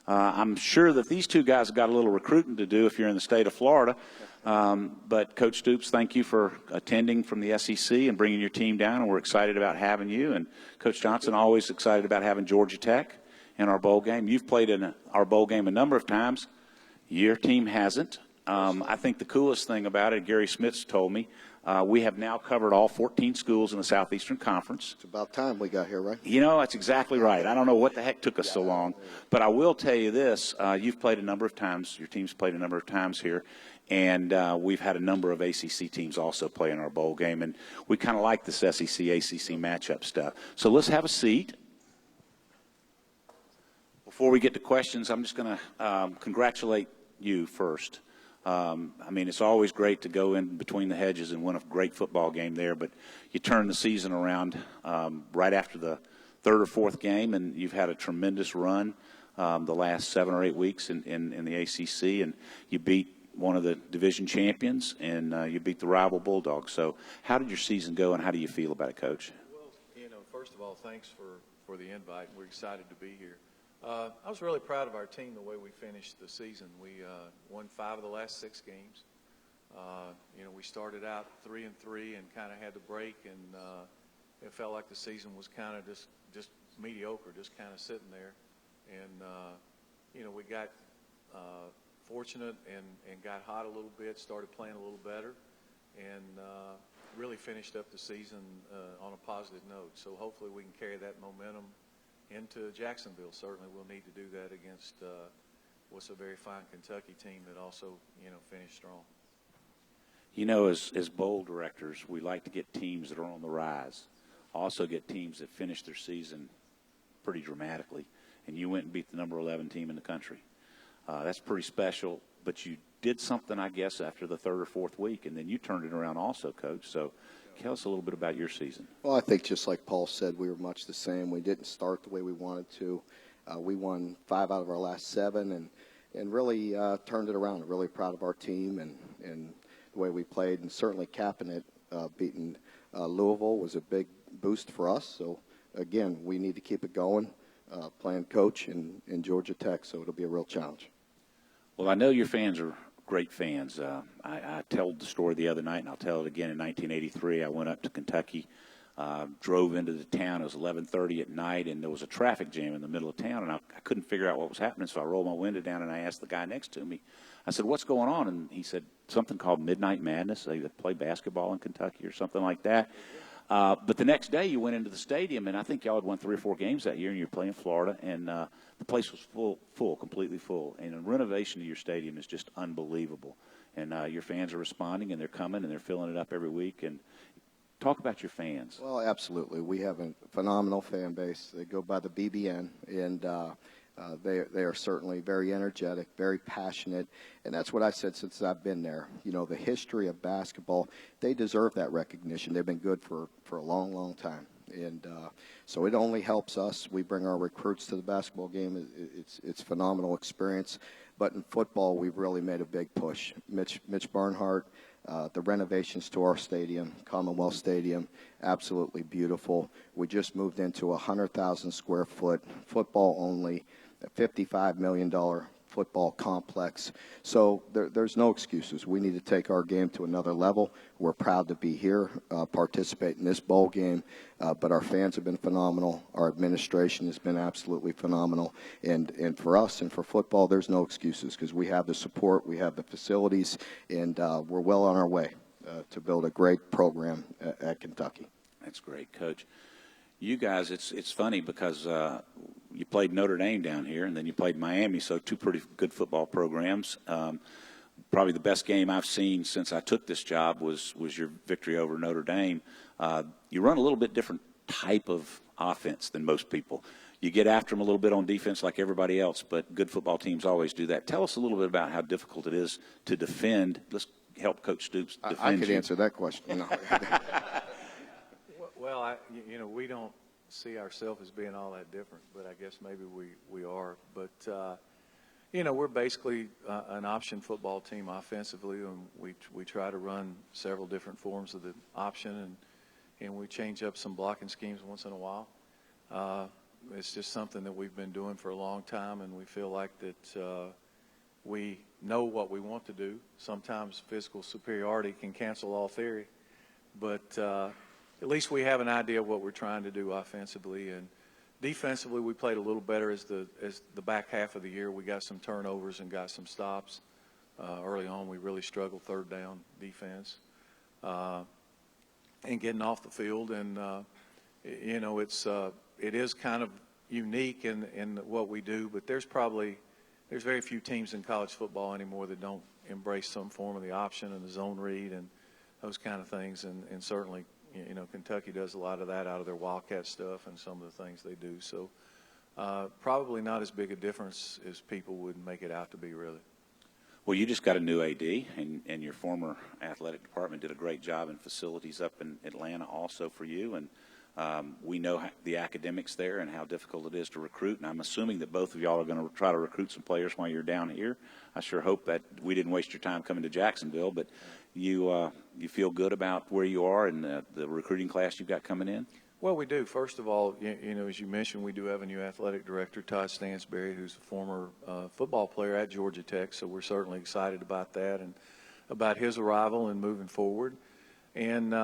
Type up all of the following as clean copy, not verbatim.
I'm sure that these two guys have got a little recruiting to do if you're in the state of Florida. But Coach Stoops, thank you for attending from the SEC and bringing your team down, and we're excited about having you. And Coach Johnson, always excited about having Georgia Tech in our bowl game. You've played in our bowl game a number of times. Your team hasn't. I think the coolest thing about it, Gary Smith's told me, we have now covered all 14 schools in the Southeastern Conference. It's about time we got here, right? You know, that's exactly right. I don't know what the heck took us so long. But I will tell you this. You've played a number of times. Your team's played a number of times here. And we've had a number of ACC teams also play in our bowl game. And we kind of like this SEC-ACC matchup stuff. So let's have a seat. Before we get to questions, I'm just going to congratulate you first. I mean, it's always great to go in between the hedges and win a great football game there, but you turn the season around right after the third or fourth game, and you've had a tremendous run the last 7 or 8 weeks in the ACC, and you beat one of the division champions, and you beat the rival Bulldogs. So how did your season go, and how do you feel about it, Coach? Well, you know, first of all, thanks for the invite. We're excited to be here. I was really proud of our team, the way we finished the season. We won 5 of the last 6 games. You know, we started out 3-3 and kind of had to break, and it felt like the season was kind of just mediocre, just kind of sitting there. And, you know, we got fortunate and got hot a little bit, started playing a little better, and really finished up the season on a positive note. So hopefully we can carry that momentum into Jacksonville. Certainly we'll need to do that against what's a very fine Kentucky team that also, you know, finished strong. You know, as bowl directors, we like to get teams that are on the rise. Also get teams that finish their season pretty dramatically. And you went and beat the number 11 team in the country. That's pretty special. But you did something, I guess, after the third or fourth week, and then you turned it around also, Coach. So tell us a little bit about your season. Well, I think just like Paul said, we were much the same. We didn't start the way we wanted to. We won 5 out of our last 7 and really turned it around. Really proud of our team and the way we played, and certainly capping it, beating Louisville was a big boost for us. So, again, we need to keep it going, playing coach in Georgia Tech, so it'll be a real challenge. Well, I know your fans are great fans. I told the story the other night, and I'll tell it again. In 1983, I went up to Kentucky, drove into the town. It was 11:30 at night, and there was a traffic jam in the middle of town, and I couldn't figure out what was happening, so I rolled my window down, and I asked the guy next to me. I said, "What's going on?" And he said, something called Midnight Madness. They play basketball in Kentucky or something like that. But the next day you went into the stadium, and I think y'all had won 3 or 4 games that year, and you were playing Florida, and the place was full, completely full. And the renovation of your stadium is just unbelievable. And your fans are responding, and they're coming, and they're filling it up every week. And talk about your fans. Well, absolutely. We have a phenomenal fan base. They go by the BBN, and they are certainly very energetic, very passionate, and that's what I said since I've been there. You know, the history of basketball, they deserve that recognition. They've been good for a long, long time, and so it only helps us. We bring our recruits to the basketball game. It's a phenomenal experience, but in football, we've really made a big push. Mitch Barnhart, the renovations to our stadium, Commonwealth Stadium, absolutely beautiful. We just moved into a 100,000 square foot football only, a $55 million football complex. So there's no excuses. We need to take our game to another level. We're proud to be here, participate in this bowl game, but our fans have been phenomenal. Our administration has been absolutely phenomenal. And for us and for football, there's no excuses because we have the support, we have the facilities, and we're well on our way to build a great program at Kentucky. That's great, Coach. You guys, it's funny because you played Notre Dame down here, and then you played Miami, so 2 pretty good football programs. Probably the best game I've seen since I took this job was your victory over Notre Dame. You run a little bit different type of offense than most people. You get after them a little bit on defense like everybody else, but good football teams always do that. Tell us a little bit about how difficult it is to defend. Let's help Coach Stoops defend I could you. answer that question. No. Well, you know, we don't see ourselves as being all that different, but I guess maybe we are. But, you know, we're basically an option football team offensively, and we try to run several different forms of the option, and we change up some blocking schemes once in a while. It's just something that we've been doing for a long time, and we feel like that we know what we want to do. Sometimes physical superiority can cancel all theory, but at least we have an idea of what we're trying to do offensively. And defensively, we played a little better as the back half of the year. We got some turnovers and got some stops. Early on, we really struggled third down defense and getting off the field. And you know, it is kind of unique in what we do, but there's very few teams in college football anymore that don't embrace some form of the option and the zone read and those kind of things. And certainly, you know, Kentucky does a lot of that out of their Wildcat stuff and some of the things they do. So probably not as big a difference as people would make it out to be, really. Well, you just got a new AD, and your former athletic department did a great job in facilities up in Atlanta also for you. And we know the academics there and how difficult it is to recruit. And I'm assuming that both of y'all are going to try to recruit some players while you're down here. I sure hope that we didn't waste your time coming to Jacksonville. But you feel good about where you are and the recruiting class you've got coming in? Well, we do. First of all, you know, as you mentioned, we do have a new athletic director, Todd Stansberry, who's a former football player at Georgia Tech. So we're certainly excited about that and about his arrival and moving forward. And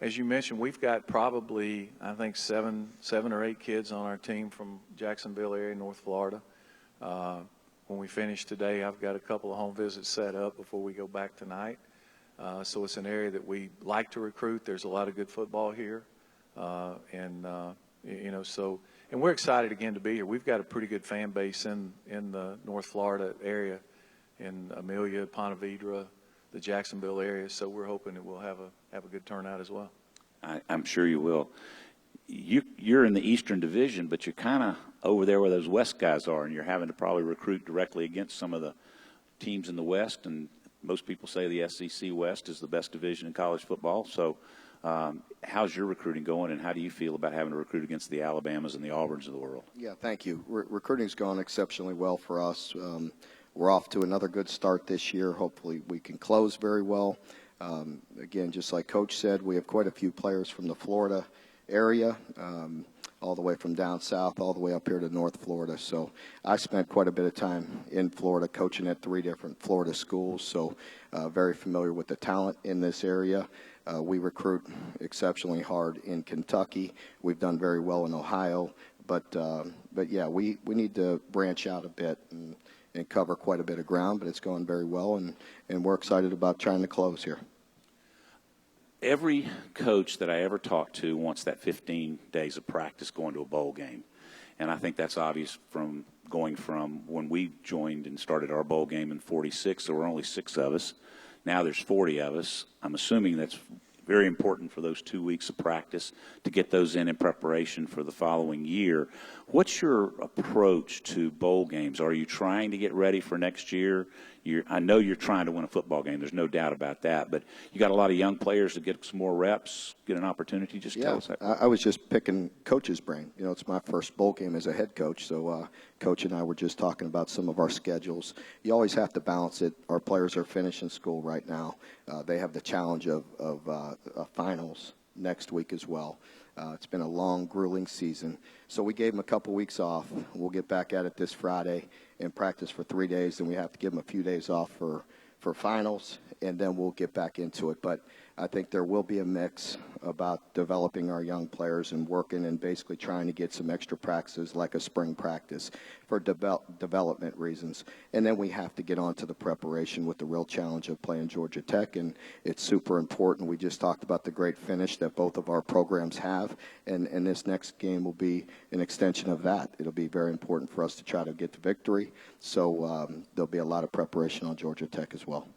as you mentioned, we've got probably, I think, seven or eight kids on our team from Jacksonville area, North Florida. When we finish today, I've got a couple of home visits set up before we go back tonight. So it's an area that we like to recruit. There's a lot of good football here. You know, so, and we're excited again to be here. We've got a pretty good fan base in the North Florida area, in Amelia, Ponte Vedra, the Jacksonville area. So we're hoping that we'll have a good turnout as well. I'm sure you will. You're in the Eastern Division, but you're kind of over there where those West guys are, and you're having to probably recruit directly against some of the teams in the West. And most people say the SEC West is the best division in college football. So how's your recruiting going, and how do you feel about having to recruit against the Alabamas and the Auburns of the world? Yeah, thank you. Recruiting's gone exceptionally well for us. We're off to another good start this year. Hopefully we can close very well. Again, just like Coach said, we have quite a few players from the Florida area, all the way from down south, all the way up here to North Florida. So I spent quite a bit of time in Florida coaching at 3 different Florida schools, so very familiar with the talent in this area. We recruit exceptionally hard in Kentucky. We've done very well in Ohio, but yeah, we need to branch out a bit and cover quite a bit of ground, but it's going very well, and we're excited about trying to close here. Every coach that I ever talked to wants that 15 days of practice going to a bowl game. And I think that's obvious from going from when we joined and started our bowl game in 46, there were only 6 of us. Now there's 40 of us. I'm assuming that's very important for those 2 weeks of practice to get those in preparation for the following year. What's your approach to bowl games? Are you trying to get ready for next year? I know you're trying to win a football game. There's no doubt about that. But you got a lot of young players to get some more reps, get an opportunity. Just tell us that. I was just picking Coach's brain. You know, it's my first bowl game as a head coach, so Coach and I were just talking about some of our schedules. You always have to balance it. Our players are finishing school right now. They have the challenge of finals next week as well. It's been a long, grueling season. So we gave them a couple weeks off. We'll get back at it this Friday and practice for 3 days. Then we have to give them a few days off for finals, and then we'll get back into it. But I think there will be a mix about developing our young players and working and basically trying to get some extra practices like a spring practice for development reasons. And then we have to get on to the preparation with the real challenge of playing Georgia Tech, and it's super important. We just talked about the great finish that both of our programs have, and this next game will be an extension of that. It'll be very important for us to try to get to victory, so there'll be a lot of preparation on Georgia Tech as well.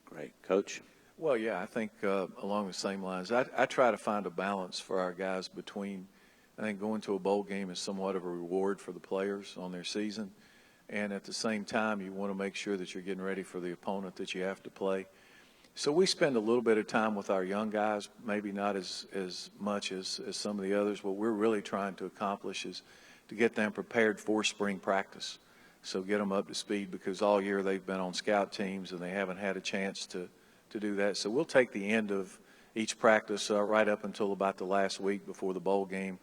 Great. Coach? Well, yeah, I think along the same lines, I try to find a balance for our guys between, I think going to a bowl game is somewhat of a reward for the players on their season, and at the same time you want to make sure that you're getting ready for the opponent that you have to play. So we spend a little bit of time with our young guys, maybe not as much as some of the others. What we're really trying to accomplish is to get them prepared for spring practice. So get them up to speed, because all year they've been on scout teams and they haven't had a chance to do that. So we'll take the end of each practice right up until about the last week before the bowl game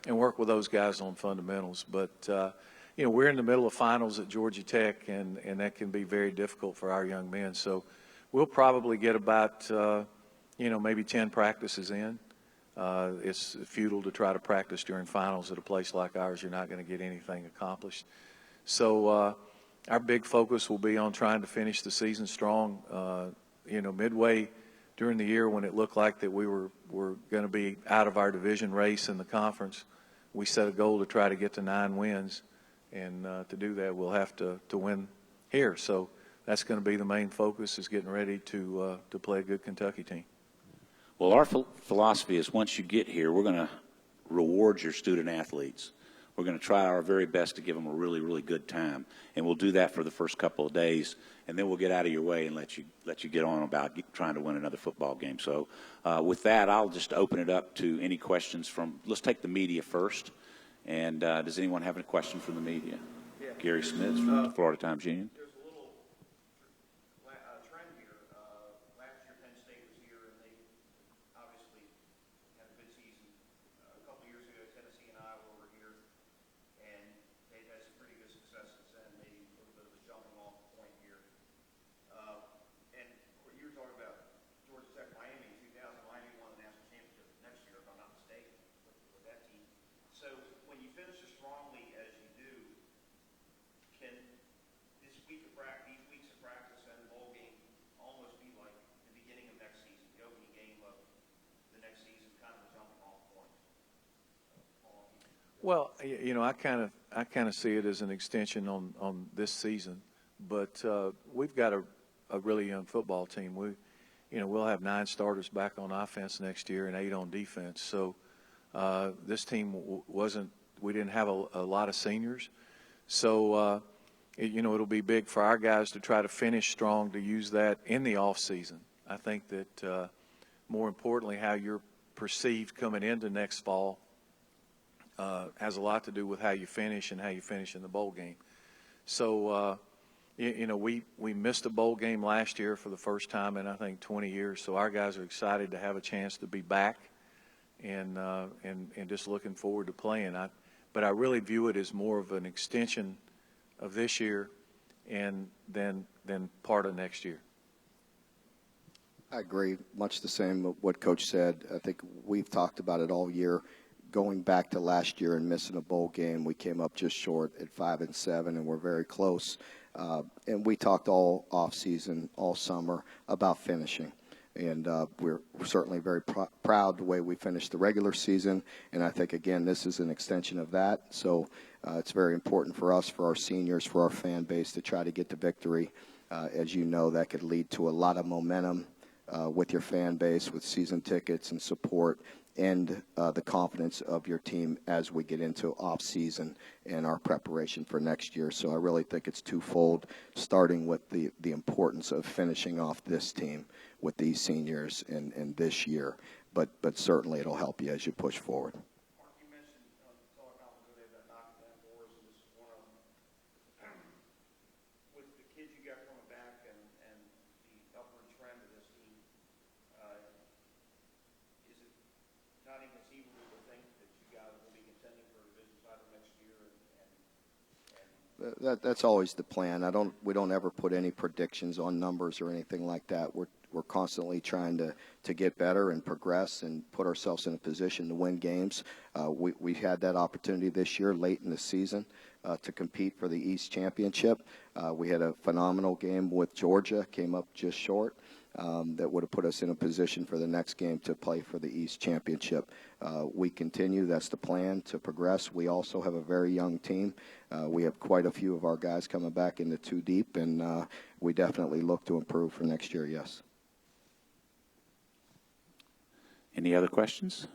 and work with those guys on fundamentals. But, we're in the middle of finals at Georgia Tech, and that can be very difficult for our young men. So we'll probably get about, maybe 10 practices in. It's futile to try to practice during finals at a place like ours. You're not going to get anything accomplished. So our big focus will be on trying to finish the season strong. Midway during the year when it looked like that we were going to be out of our division race in the conference, we set a goal to try to get to 9 wins. And to do that, we'll have to win here. So that's going to be the main focus, is getting ready to play a good Kentucky team. Well, our philosophy is once you get here, we're going to reward your student athletes. We're going to try our very best to give them a really, really good time, and we'll do that for the first couple of days, and then we'll get out of your way and let you get on about trying to win another football game. So with that, I'll just open it up to any questions from. Let's take the media first. And does anyone have any question from the media? Yeah. Gary Smith from the Florida Times Union. There's a little trend here. Last year, Penn State was here, and they obviously had a good season. A couple years ago, Tennessee and Iowa were here, and they've had some pretty good successes, and maybe a little bit of a jumping off point here. And what you were talking about, Georgia Tech, Miami in 2000, Miami won the national championship next year, if I'm not mistaken, with that team. So when you finish as strongly as you do, can these weeks of practice and the bowl game almost be like the beginning of next season, the opening game of the next season, kind of a jumping off point? Well, I kind of see it as an extension on this season, but we've got a really young football team. We'll have 9 starters back on offense next year and 8 on defense. So this team we didn't have a lot of seniors. So, it'll be big for our guys to try to finish strong, to use that in the off season. I think that more importantly, how you're perceived coming into next fall has a lot to do with how you finish and how you finish in the bowl game. So, we missed a bowl game last year for the first time in, I think, 20 years. So our guys are excited to have a chance to be back. And just looking forward to playing. But I really view it as more of an extension of this year and then part of next year. I agree. Much the same with what Coach said. I think we've talked about it all year. Going back to last year and missing a bowl game, we came up just short at 5-7, and we're very close. And we talked all off season, all summer about finishing. And we're certainly very proud the way we finished the regular season. And I think, again, this is an extension of that. So it's very important for us, for our seniors, for our fan base to try to get the victory. As you know, that could lead to a lot of momentum with your fan base, with season tickets and support, and the confidence of your team as we get into off-season and our preparation for next year. So I really think it's twofold, starting with the importance of finishing off this team with these seniors in this year. But certainly it'll help you as you push forward. Mark, you mentioned teleconference today about knocking down doors, and this is one of them. With the kids you got coming back and the upward trend of this team, is it not inconceivable to think that you guys will be contending for a division title next year? That's always the plan. We don't ever put any predictions on numbers or anything like that. We're constantly trying to get better and progress and put ourselves in a position to win games. We had that opportunity this year late in the season to compete for the East Championship. We had a phenomenal game with Georgia, came up just short. That would have put us in a position for the next game to play for the East Championship. We continue. That's the plan, to progress. We also have a very young team. We have quite a few of our guys coming back into 2 deep, and we definitely look to improve for next year, yes. Any other questions?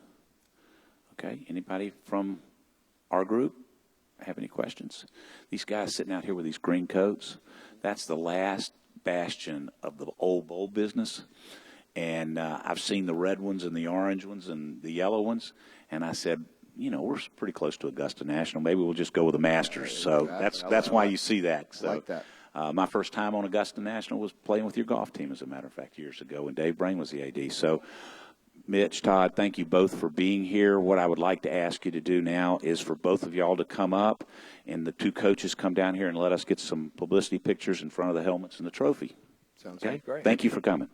Okay. Anybody from our group have any questions? These guys sitting out here with these green coats, that's the last bastion of the old bowl business. And I've seen the red ones and the orange ones and the yellow ones. And I said, we're pretty close to Augusta National. Maybe we'll just go with the Masters. So that's why you see that. So, I like that. My first time on Augusta National was playing with your golf team, as a matter of fact, years ago, when Dave Brain was the AD. So Mitch, Todd, thank you both for being here. What I would like to ask you to do now is for both of y'all to come up and the two coaches come down here and let us get some publicity pictures in front of the helmets and the trophy. Sounds Okay? great. Thank you for coming.